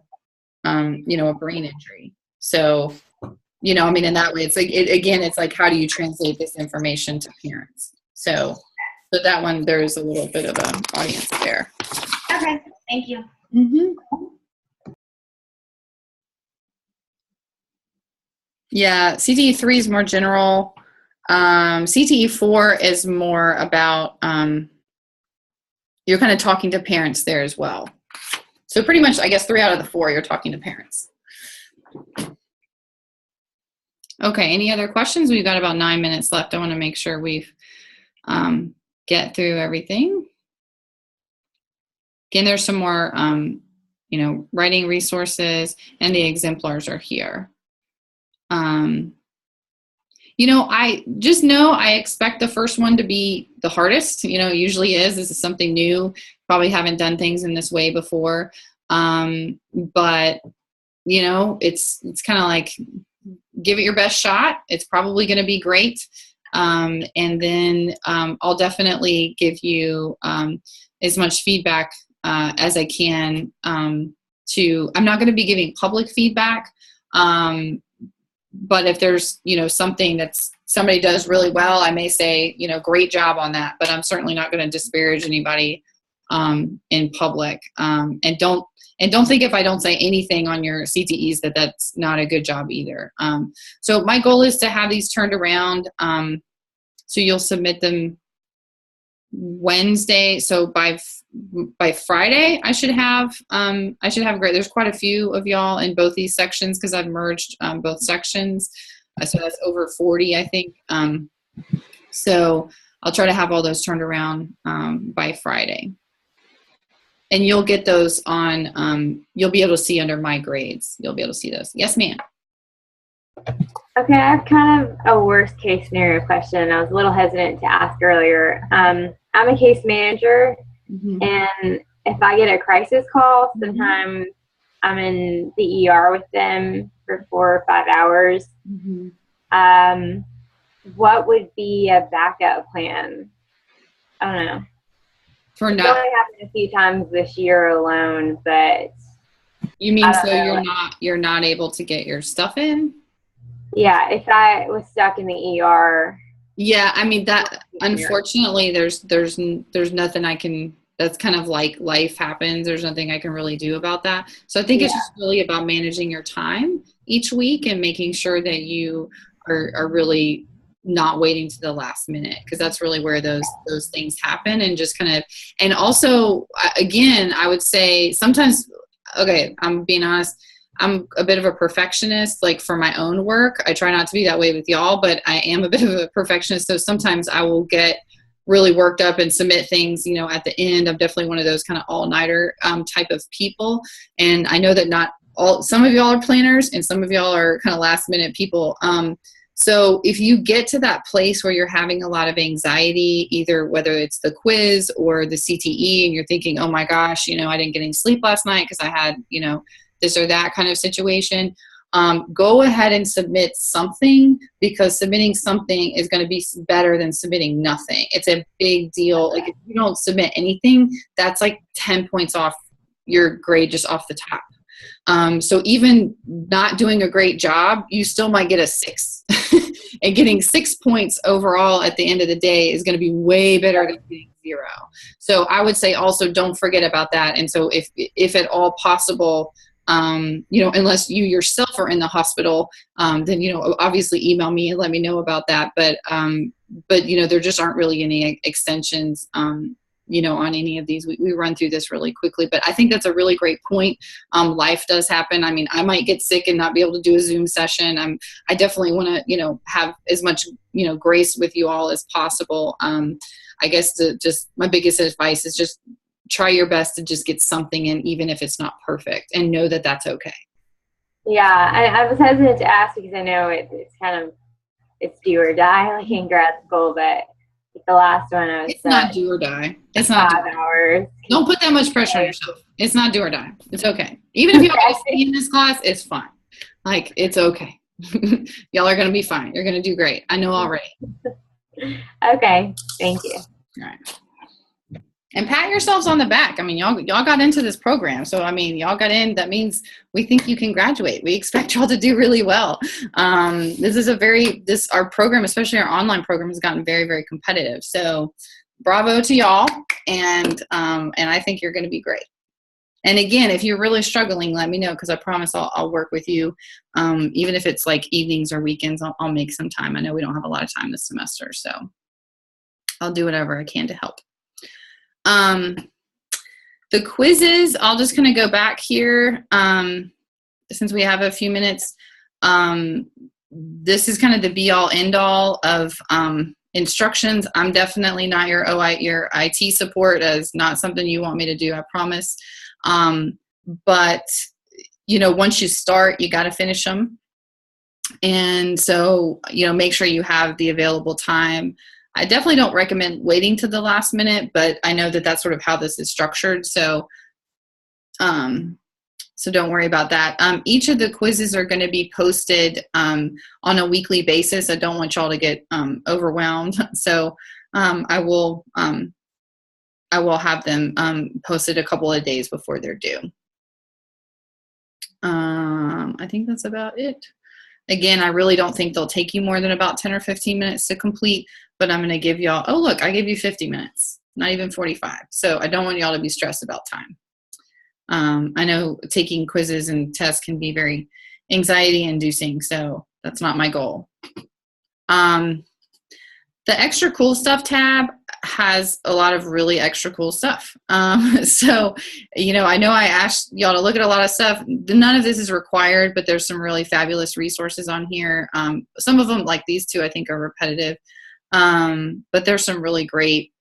brain injury. So, I mean, in that way, it's like, it's like, how do you translate this information to parents? So that one, there's a little bit of an audience there. Okay. Thank you. Mm-hmm. Yeah, CTE 3 is more general. CTE 4 is more about, you're kind of talking to parents there as well. So pretty much, I guess 3 out of the 4, you're talking to parents. Okay, any other questions? We've got about 9 minutes left. I want to make sure we've get through everything. Again, there's some more, writing resources, and the exemplars are here. I just know I expect the first one to be the hardest. It usually is. This is something new. Probably haven't done things in this way before. But it's kind of like, give it your best shot. It's probably going to be great. And then I'll definitely give you as much feedback as I can. I'm not going to be giving public feedback. But if there's, something that's somebody does really well, I may say, great job on that, but I'm certainly not going to disparage anybody in public. And don't think if I don't say anything on your CTEs that that's not a good job either. So my goal is to have these turned around. So you'll submit them Wednesday. So by Friday, I should have great. There's quite a few of y'all in both these sections because I've merged both sections. So that's over 40, I think. So I'll try to have all those turned around by Friday. And you'll get those on, you'll be able to see under my grades. You'll be able to see those. Yes, ma'am. Okay, I have kind of a worst case scenario question. I was a little hesitant to ask earlier. I'm a case manager, and if I get a crisis call, sometimes I'm in the ER with them for 4 or 5 hours. What would be a backup plan? I don't know. For It's not, only happened a few times this year alone, but you mean so you're not able to get your stuff in? Yeah, if I was stuck in the ER. Yeah, I mean that. Unfortunately, there's nothing I can. That's kind of like life happens. There's nothing I can really do about that. So I think it's just really about managing your time each week and making sure that you are really not waiting to the last minute, because that's really where those things happen. And just kind of, and also again, I would say sometimes. Okay, I'm being honest. I'm a bit of a perfectionist, like for my own work. I try not to be that way with y'all, but I am a bit of a perfectionist. So sometimes I will get really worked up and submit things, at the end. I'm definitely one of those kind of all-nighter type of people. And I know that some of y'all are planners and some of y'all are kind of last minute people. So if you get to that place where you're having a lot of anxiety, either whether it's the quiz or the CTE, and you're thinking, oh my gosh, I didn't get any sleep last night because I had, this or that kind of situation, go ahead and submit something, because submitting something is going to be better than submitting nothing. It's a big deal. Like if you don't submit anything, that's like 10 points off your grade just off the top. So even not doing a great job, you still might get a 6. And getting 6 points overall at the end of the day is going to be way better than getting 0. So I would say also don't forget about that. And so if at all possible, unless you yourself are in the hospital, then, obviously email me and let me know about that. But there just aren't really any extensions, on any of these. We run through this really quickly, but I think that's a really great point. Life does happen. I mean, I might get sick and not be able to do a Zoom session. I definitely want to, have as much, grace with you all as possible. I guess my biggest advice is just try your best to just get something in, even if it's not perfect, and know that that's okay. Yeah, I was hesitant to ask because I know it's kind of, it's do or die, like in grad school, but the last one I was It's not do or die. It's not 5 hours. Don't put that much pressure on yourself. It's not do or die. It's okay. Even if you don't stay in this class, it's fine. Like, it's okay. Y'all are going to be fine. You're going to do great. I know already. Okay. Thank you. All right. And pat yourselves on the back. I mean, y'all got into this program. So, I mean, y'all got in. That means we think you can graduate. We expect y'all to do really well. Our program, especially our online program, has gotten very, very competitive. So bravo to y'all. And I think you're going to be great. And again, if you're really struggling, let me know, because I promise I'll work with you. Even if it's like evenings or weekends, I'll make some time. I know we don't have a lot of time this semester, so I'll do whatever I can to help. The quizzes, I'll just kind of go back here, since we have a few minutes. This is kind of the be-all, end-all of instructions. I'm definitely not your IT support. That is not something you want me to do, I promise. But, once you start, you got to finish them. And so, make sure you have the available time. I definitely don't recommend waiting to the last minute, but I know that that's sort of how this is structured. So don't worry about that. Each of the quizzes are going to be posted on a weekly basis. I don't want y'all to get overwhelmed. So I will have them posted a couple of days before they're due. I think that's about it. Again, I really don't think they'll take you more than about 10 or 15 minutes to complete, but I'm going to give y'all, oh, look, I gave you 50 minutes, not even 45. So I don't want y'all to be stressed about time. I know taking quizzes and tests can be very anxiety inducing, so that's not my goal. The extra cool stuff tab has a lot of really extra cool stuff. So, I know I asked y'all to look at a lot of stuff. None of this is required, but there's some really fabulous resources on here. Some of them, like these two, I think are repetitive. But there's some really great,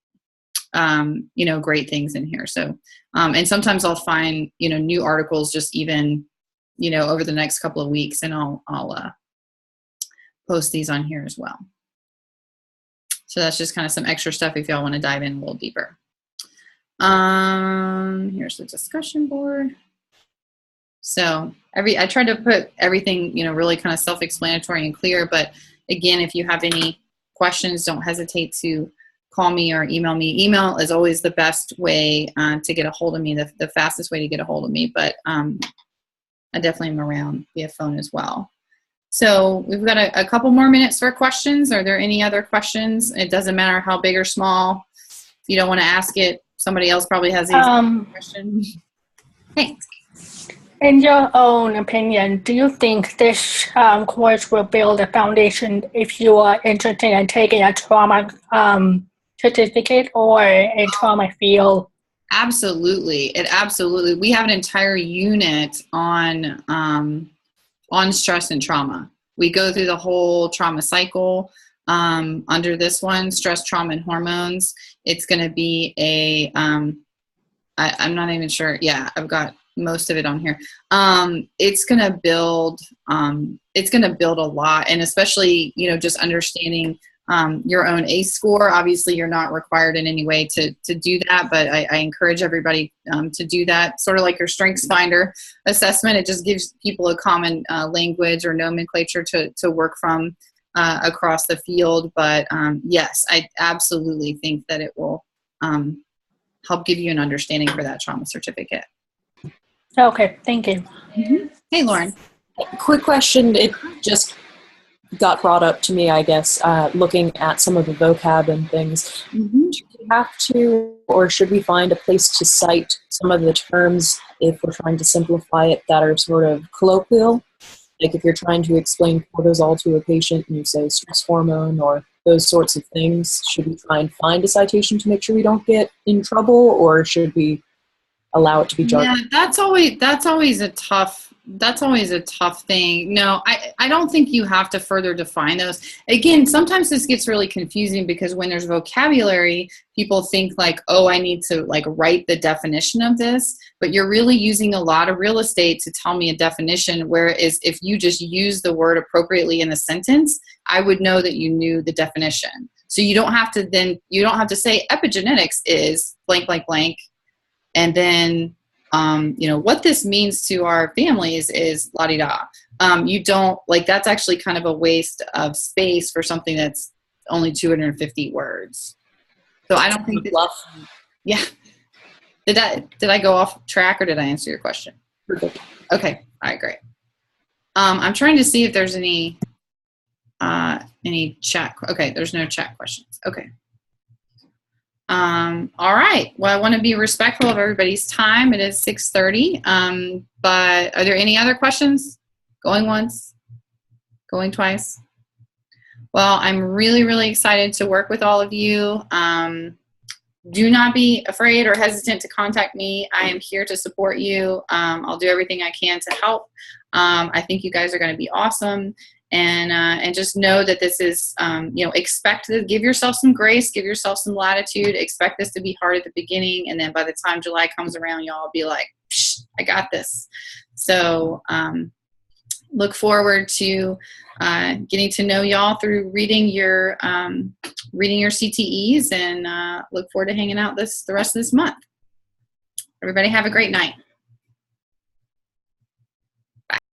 great things in here. So, and sometimes I'll find, new articles just even, over the next couple of weeks, and I'll post these on here as well. So that's just kind of some extra stuff if y'all want to dive in a little deeper. Here's the discussion board. So I tried to put everything, really kind of self-explanatory and clear. But again, if you have any questions, don't hesitate to call me or email me. Email is always the best way to get a hold of me, the fastest way to get a hold of me. But I definitely am around via phone as well. So we've got a couple more minutes for questions. Are there any other questions? It doesn't matter how big or small. If you don't want to ask it, somebody else probably has a question. Thanks. In your own opinion, do you think this course will build a foundation if you are interested in taking a trauma certificate or a trauma field? Absolutely. We have an entire unit on stress and trauma. We go through the whole trauma cycle under this one, stress, trauma, and hormones. It's going to be I'm not even sure. Yeah, I've got most of it on here. It's going to build a lot, and especially, just understanding your own ACE score. Obviously, you're not required in any way to do that, but I encourage everybody to do that. Sort of like your Strengths Finder assessment. It just gives people a common language or nomenclature to work from across the field. But yes, I absolutely think that it will help give you an understanding for that trauma certificate. Okay, thank you. Mm-hmm. Hey, Lauren. Quick question. It just got brought up to me, I guess, looking at some of the vocab and things. Mm-hmm. Do we have to, or should we find a place to cite some of the terms if we're trying to simplify it that are sort of colloquial? Like if you're trying to explain cortisol to a patient and you say stress hormone or those sorts of things? Should we try and find a citation to make sure we don't get in trouble, or should we allow it to be jargon? Yeah, that's always a tough thing. No, I don't think you have to further define those. Again, sometimes this gets really confusing because when there's vocabulary, people think like, oh, I need to like write the definition of this, but you're really using a lot of real estate to tell me a definition, whereas if you just use the word appropriately in a sentence, I would know that you knew the definition. So you don't have to say epigenetics is blank, blank, blank. And then, what this means to our families is la-di-da. You don't, like, that's actually kind of a waste of space for something that's only 250 words. So I don't think that, yeah. Did I go off track or did I answer your question? Perfect. Okay. All right, great. I'm trying to see if there's any chat. Okay. There's no chat questions. Okay. All right. Well, I want to be respectful of everybody's time. It is 6:30. But are there any other questions? Going once? Going twice? Well, I'm really, really excited to work with all of you. Do not be afraid or hesitant to contact me. I am here to support you. I'll do everything I can to help. I think you guys are going to be awesome. And just know that this is, give yourself some grace, give yourself some latitude, expect this to be hard at the beginning. And then by the time July comes around, y'all will be like, psh, I got this. So look forward to getting to know y'all through reading your CTEs, and look forward to hanging out the rest of this month. Everybody have a great night.